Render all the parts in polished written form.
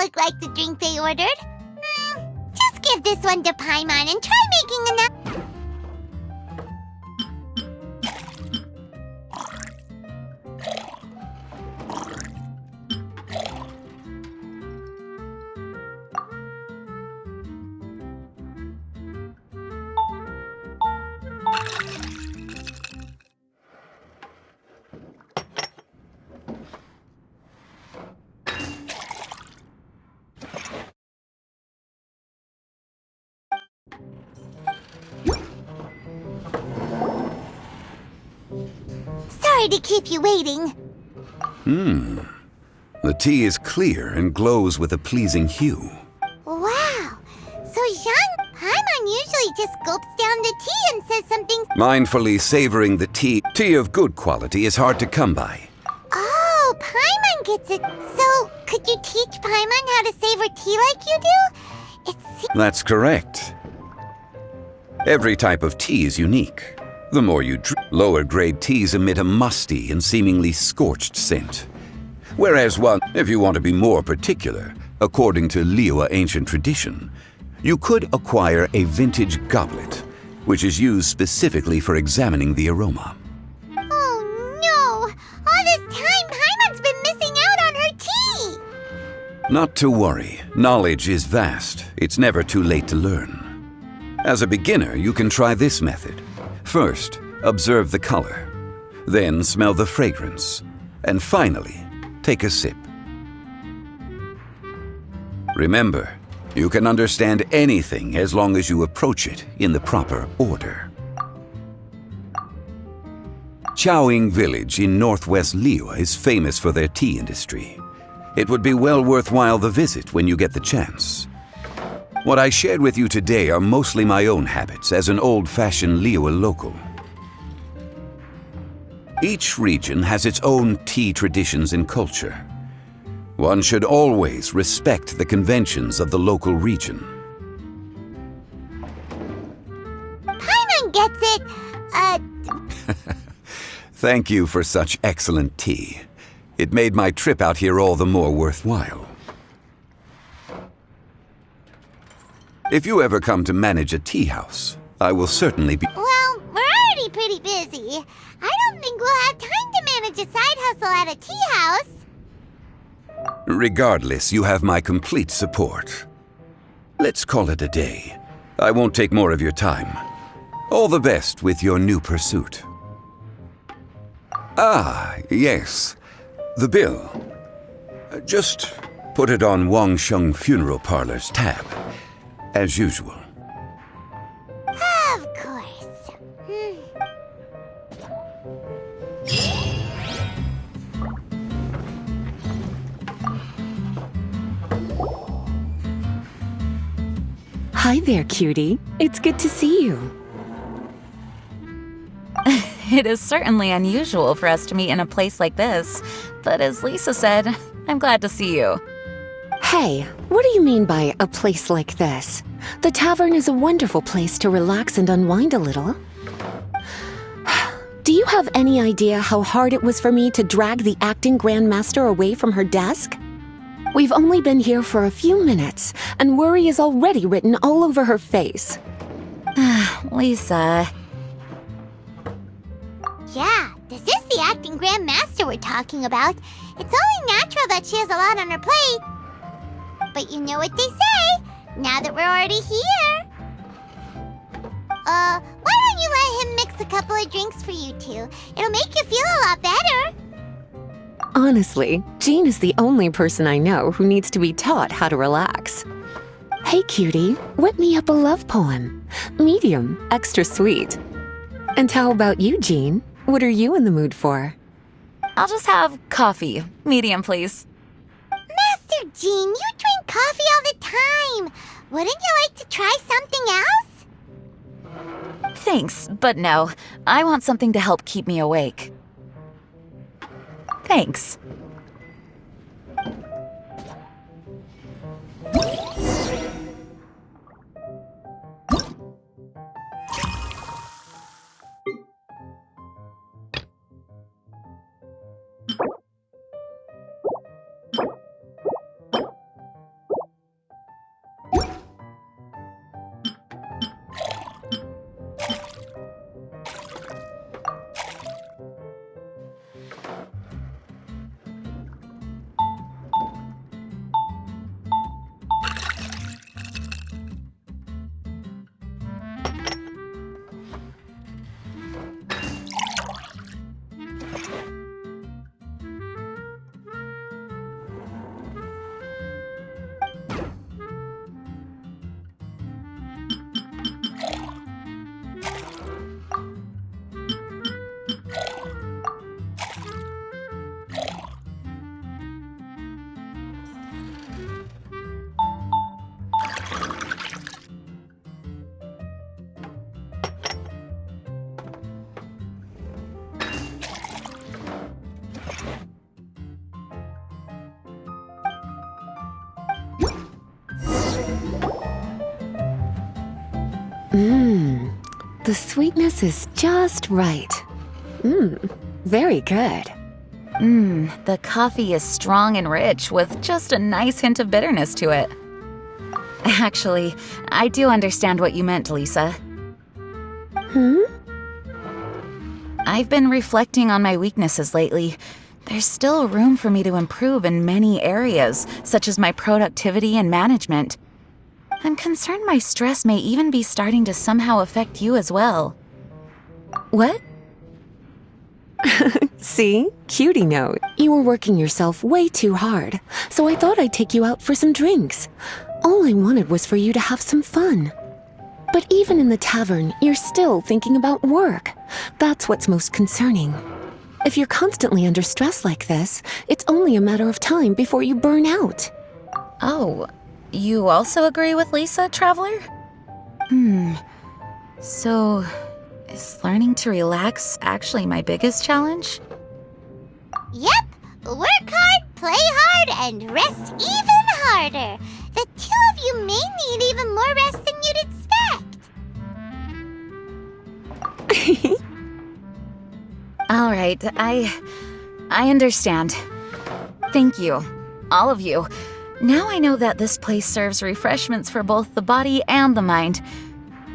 look like the drink they ordered. Just give this one to Paimon and try making another. Sorry to keep you waiting. The tea is clear and glows with a pleasing hue. Wow. So Paimon usually just gulps down the tea and says something. Mindfully savoring the tea of good quality is hard to come by. Oh, Paimon gets it. So, could you teach Paimon how to savor tea like you do? That's correct. Every type of tea is unique. The more you drink, lower grade teas emit a musty and seemingly scorched scent. Whereas if you want to be more particular, according to Liyue ancient tradition, you could acquire a vintage goblet, which is used specifically for examining the aroma. Oh no! All this time, Paimon's been missing out on her tea! Not to worry, knowledge is vast. It's never too late to learn. As a beginner, you can try this method. First, observe the color, then smell the fragrance, and finally, take a sip. Remember, you can understand anything as long as you approach it in the proper order. Chaoying village in northwest Liyue is famous for their tea industry. It would be well worthwhile the visit when you get the chance. What I shared with you today are mostly my own habits as an old-fashioned Liyue local. Each region has its own tea traditions and culture. One should always respect the conventions of the local region. Paimon gets it. Thank you for such excellent tea. It made my trip out here all the more worthwhile. If you ever come to manage a tea house, I will certainly be— Well, we're already pretty busy. I don't think we'll have time to manage a side hustle at a tea house. Regardless, you have my complete support. Let's call it a day. I won't take more of your time. All the best with your new pursuit. Ah, yes. The bill. Just put it on Wangsheng Funeral Parlor's tab. As usual. Of course. Hi there, cutie. It's good to see you. It is certainly unusual for us to meet in a place like this, but as Lisa said, I'm glad to see you. Hey, what do you mean by a place like this? The tavern is a wonderful place to relax and unwind a little. Do you have any idea how hard it was for me to drag the acting grandmaster away from her desk? We've only been here for a few minutes, and worry is already written all over her face. Lisa. Yeah, this is the acting grandmaster we're talking about. It's only natural that she has a lot on her plate. But you know what they say, now that we're already here. Why don't you let him mix a couple of drinks for you two? It'll make you feel a lot better. Honestly, Jean is the only person I know who needs to be taught how to relax. Hey, cutie, whip me up a love poem. Medium, extra sweet. And how about you, Jean? What are you in the mood for? I'll just have coffee. Medium, please. Master Jean, you drink coffee all the time. Wouldn't you like to try something else? Thanks, but no. I want something to help keep me awake. Thanks. The sweetness is just right. Very good. The coffee is strong and rich with just a nice hint of bitterness to it. Actually, I do understand what you meant, Lisa. I've been reflecting on my weaknesses lately. There's still room for me to improve in many areas, such as my productivity and management. I'm concerned my stress may even be starting to somehow affect you as well. What? See? Cutie note. You were working yourself way too hard, so I thought I'd take you out for some drinks. All I wanted was for you to have some fun. But even in the tavern, you're still thinking about work. That's what's most concerning. If you're constantly under stress like this, it's only a matter of time before you burn out. Oh, you also agree with Lisa, Traveler? So, is learning to relax actually my biggest challenge? Yep, work hard, play hard, and rest even harder. The two of you may need even more rest than you'd expect. All right, I understand. Thank you, all of you. Now I know that this place serves refreshments for both the body and the mind.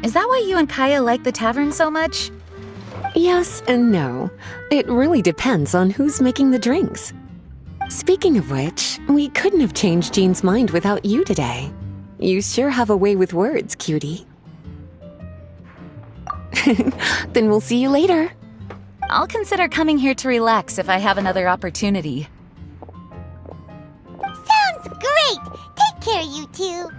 Is that why you and Kaya like the tavern so much? Yes and no. It really depends on who's making the drinks. Speaking of which, we couldn't have changed Jean's mind without you today. You sure have a way with words, cutie. Then we'll see you later. I'll consider coming here to relax if I have another opportunity. Sounds great! Take care, you two.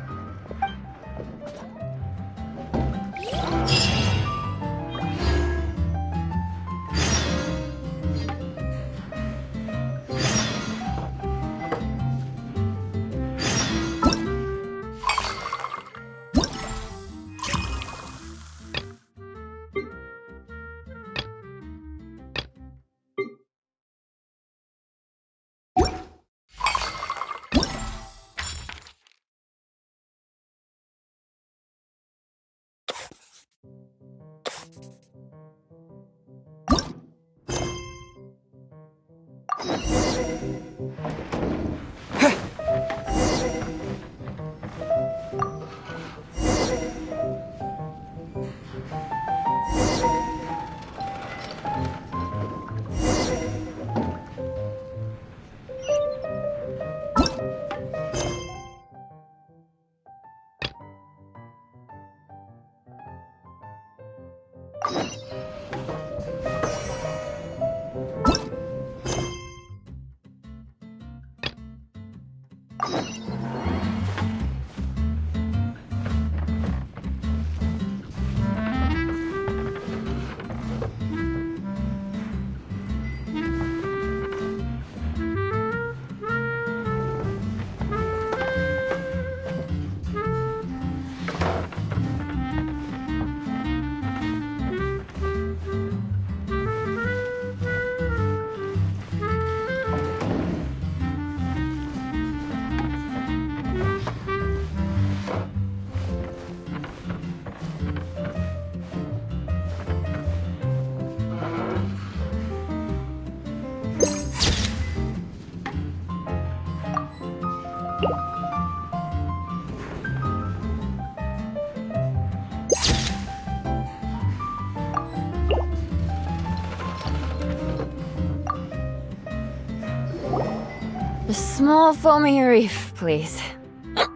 A small foamy reef, please.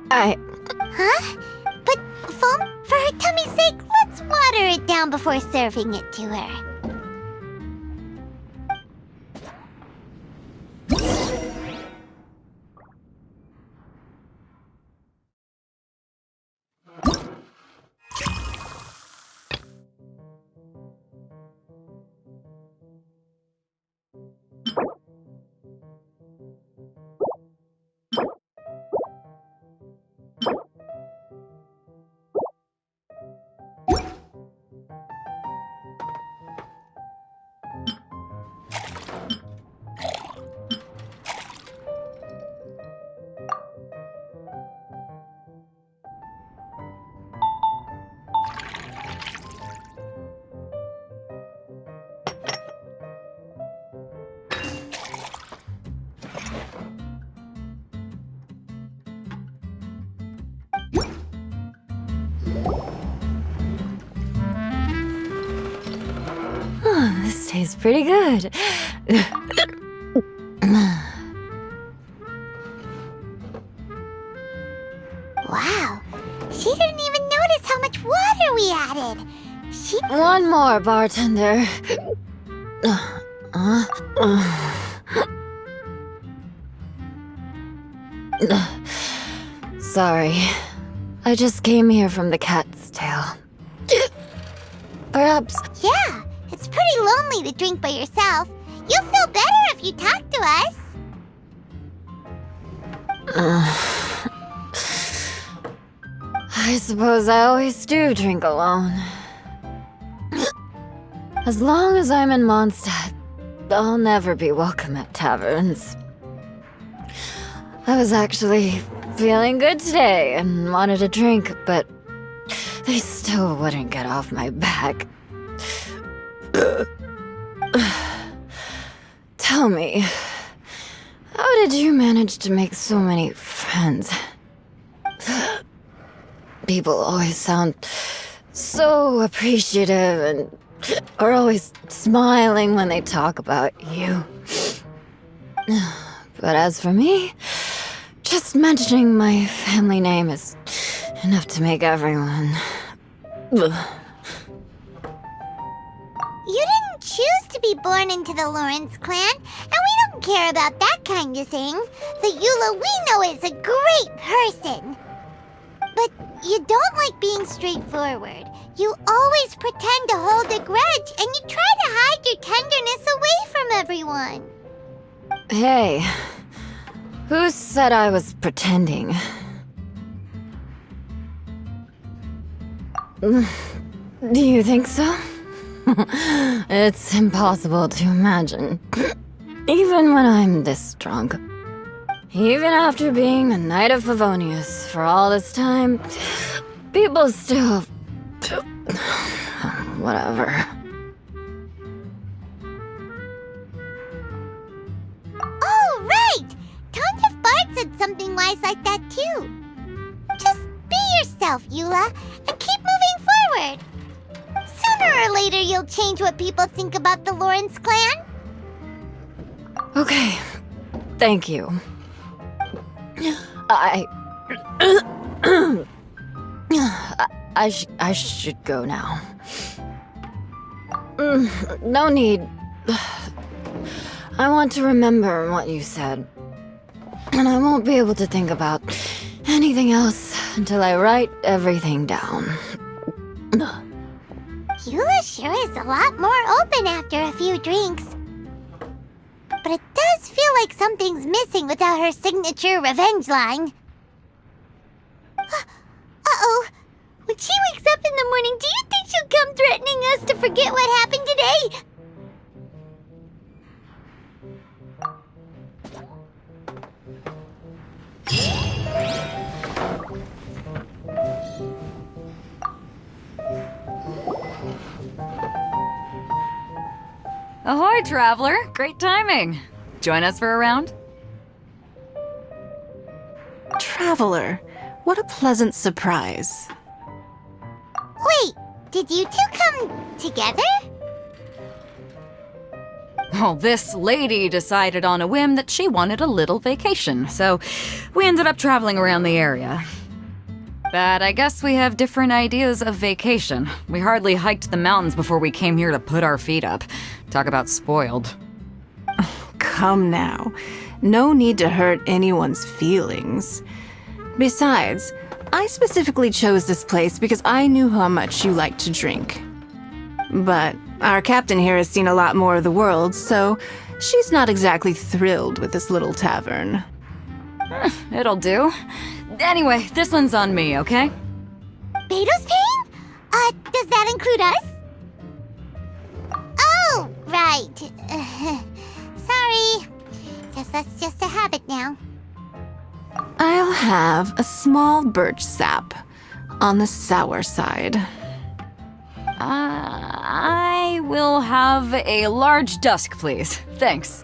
Huh? But, foam, for her tummy's sake, let's water it down before serving it to her. Oh, this tastes pretty good. Wow, she didn't even notice how much water we added. One more, bartender. Sorry. I just came here from the Cat's Tail. Perhaps... Yeah, it's pretty lonely to drink by yourself. You'll feel better if you talk to us. I suppose I always do drink alone. As long as I'm in Monsdadt, I'll never be welcome at taverns. I was actually feeling good today and wanted a drink, but they still wouldn't get off my back. Tell me, how did you manage to make so many friends? People always sound so appreciative and are always smiling when they talk about you. But as for me, just mentioning my family name is enough to make everyone... You didn't choose to be born into the Lawrence clan, and we don't care about that kind of thing. The Eula we know is a great person. But you don't like being straightforward. You always pretend to hold a grudge, and you try to hide your tenderness away from everyone. Hey, who said I was pretending? Do you think so? It's impossible to imagine. Even when I'm this drunk. Even after being a Knight of Favonius for all this time, people still... Whatever. Oh, right! Tontiff Bard said something wise like that too. Just be yourself, Eula, and keep moving forward. Sooner or later, you'll change what people think about the Lawrence clan. Okay, thank you. I should go now. No need. I want to remember what you said. And I won't be able to think about anything else until I write everything down. Eula sure is a lot more open after a few drinks. But it does feel like something's missing without her signature revenge line. Uh-oh. When she wakes up in the morning, do you think she'll come threatening us to forget what happened today? Ahoy, traveler! Great timing. Join us for a round? Traveler, what a pleasant surprise. Wait, did you two come together? Well, this lady decided on a whim that she wanted a little vacation, so we ended up traveling around the area. But I guess we have different ideas of vacation. We hardly hiked the mountains before we came here to put our feet up. Talk about spoiled. Come now. No need to hurt anyone's feelings. Besides, I specifically chose this place because I knew how much you like to drink. But our captain here has seen a lot more of the world, so she's not exactly thrilled with this little tavern. It'll do. Anyway, this one's on me, okay? Beidou's paying? Does that include us? Oh, right. Sorry. Guess that's just a habit now. I'll have a small birch sap on the sour side. I will have a large dusk, please. Thanks.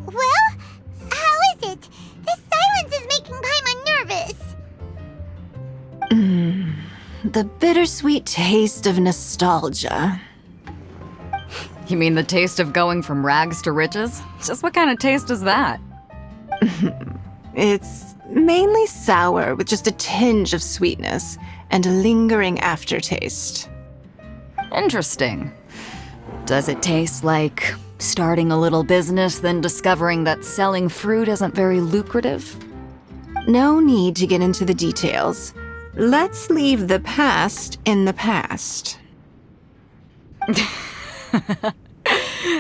Well, how is it? This silence is making Paimon nervous. The bittersweet taste of nostalgia. You mean the taste of going from rags to riches? Just what kind of taste is that? It's mainly sour with just a tinge of sweetness and a lingering aftertaste. Interesting. Does it taste like starting a little business, then discovering that selling fruit isn't very lucrative? No need to get into the details. Let's leave the past in the past.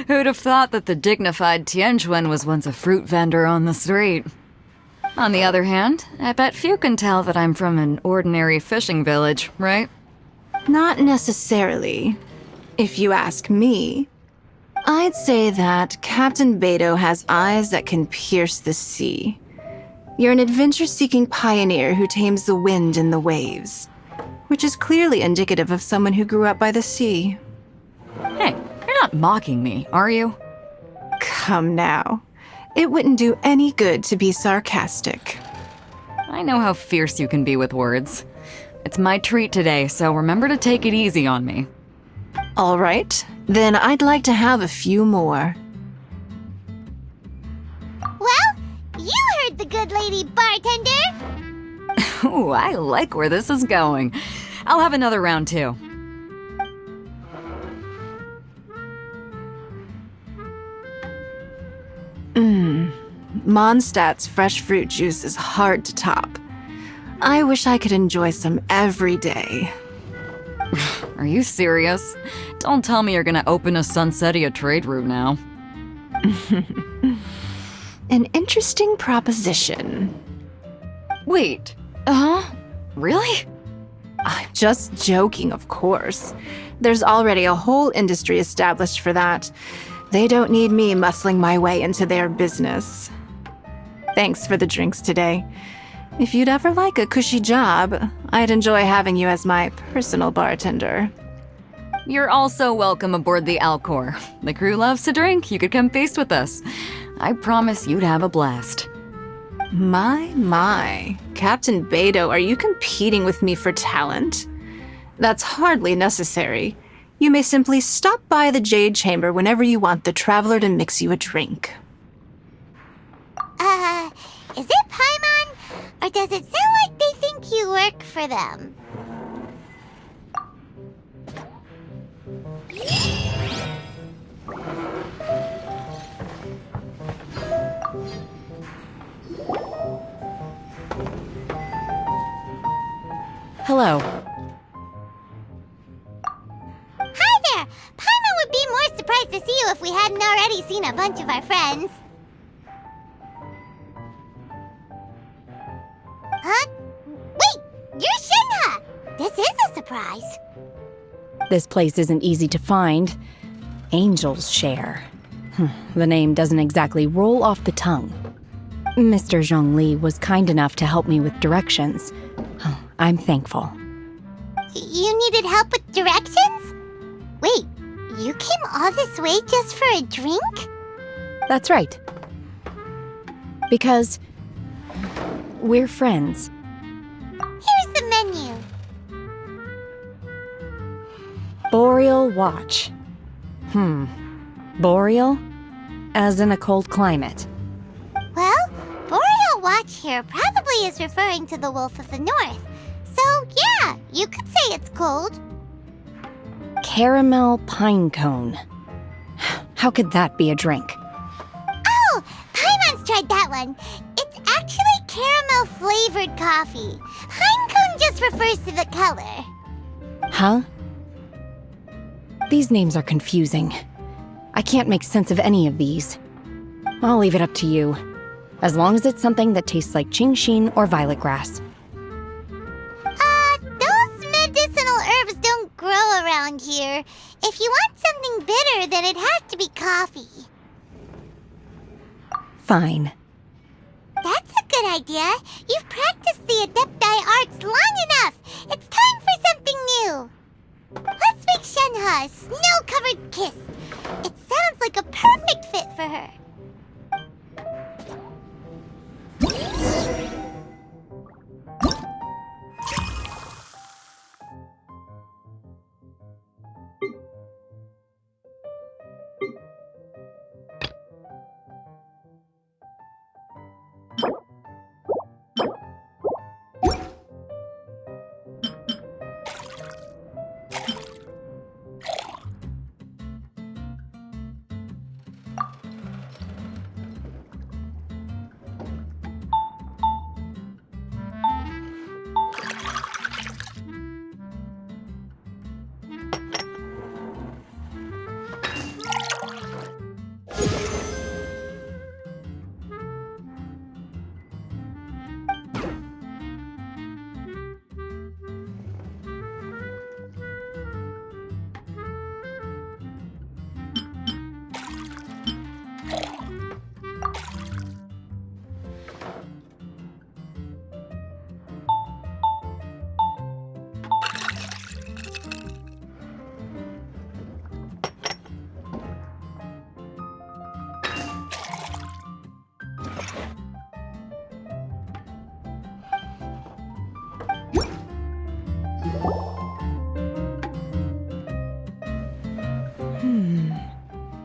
Who'd have thought that the dignified Tianquan was once a fruit vendor on the street? On the other hand, I bet few can tell that I'm from an ordinary fishing village, right? Not necessarily. If you ask me, I'd say that Captain Beidou has eyes that can pierce the sea. You're an adventure-seeking pioneer who tames the wind and the waves, which is clearly indicative of someone who grew up by the sea. Hey, you're not mocking me, are you? Come now. It wouldn't do any good to be sarcastic. I know how fierce you can be with words. It's my treat today, so remember to take it easy on me. All right, then I'd like to have a few more. Well, you heard the good lady bartender. Ooh, I like where this is going. I'll have another round too. Mondstadt's fresh fruit juice is hard to top. I wish I could enjoy some every day. Are you serious? Don't tell me you're gonna open a Sunsetia trade route now. An interesting proposition. Wait, really? I'm just joking, of course. There's already a whole industry established for that. They don't need me muscling my way into their business. Thanks for the drinks today. If you'd ever like a cushy job, I'd enjoy having you as my personal bartender. You're also welcome aboard the Alcor. The crew loves to drink. You could come feast with us. I promise you'd have a blast. My. Captain Beidou, are you competing with me for talent? That's hardly necessary. You may simply stop by the Jade Chamber whenever you want the Traveler to mix you a drink. Is it Paimon? Or does it sound like they think you work for them? Hello. Hi there! Paimon would be more surprised to see you if we hadn't already seen a bunch of our friends. surprise. This place isn't easy to find. Angel's Share. The name doesn't exactly roll off the tongue. Mr. Zhongli was kind enough to help me with directions. I'm thankful. You needed help with directions? Wait, you came all this way just for a drink? That's right. Because we're friends. Here's the menu. Boreal Watch. Boreal? As in a cold climate. Well, Boreal Watch here probably is referring to the Wolf of the North. So, yeah, you could say it's cold. Caramel pine cone. How could that be a drink? Oh, Paimon's tried that one. It's actually caramel-flavored coffee. Pine cone just refers to the color. Huh? These names are confusing. I can't make sense of any of these. I'll leave it up to you. As long as it's something that tastes like Qingxin or violet grass. Those medicinal herbs don't grow around here. If you want something bitter, then it has to be coffee. Fine. That's a good idea. You've practiced the Adepti arts long enough. It's time for something new. Let's make Shenhe a snow-covered kiss. It sounds like a perfect fit for her.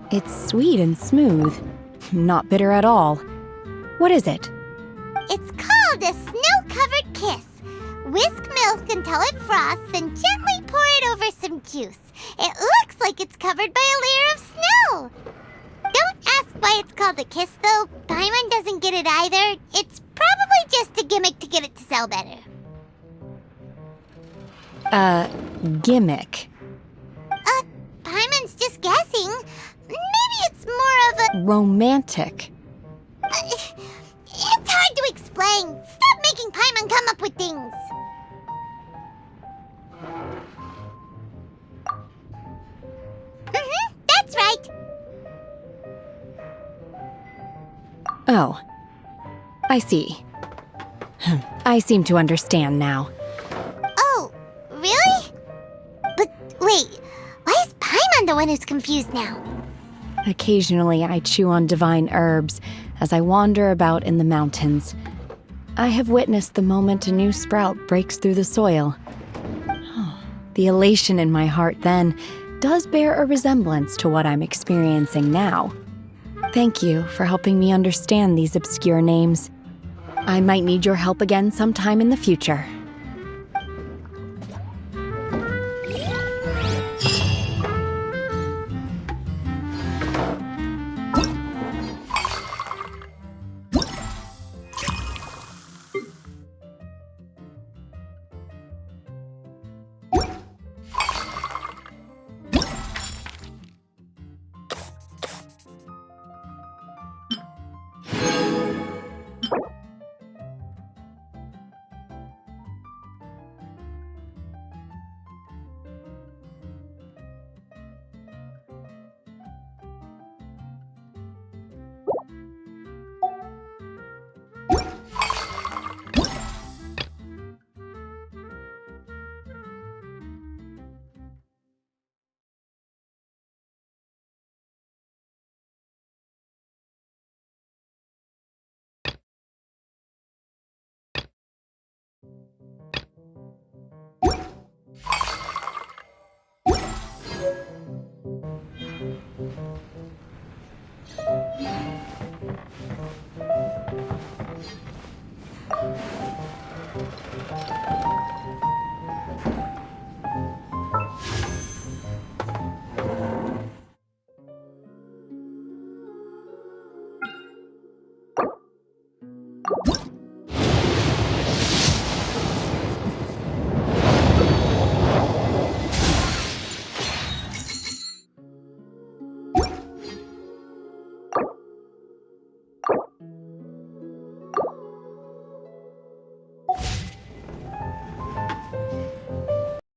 It's sweet and smooth. Not bitter at all. What is it? It's called a snow-covered kiss. Whisk milk until it froths, then gently pour it over some juice. It looks like it's covered by a layer of snow. Don't ask why it's called a kiss, though. Paimon doesn't get it either. It's probably just a gimmick to get it to sell better. Gimmick. Paimon's just guessing. Maybe it's more of a... Romantic. It's hard to explain. Stop making Paimon come up with things. That's right. Oh. I see. I seem to understand now. Oh, really? But wait, why is Paimon the one who's confused now? Occasionally, I chew on divine herbs as I wander about in the mountains. I have witnessed the moment a new sprout breaks through the soil. The elation in my heart then does bear a resemblance to what I'm experiencing now. Thank you for helping me understand these obscure names. I might need your help again sometime in the future.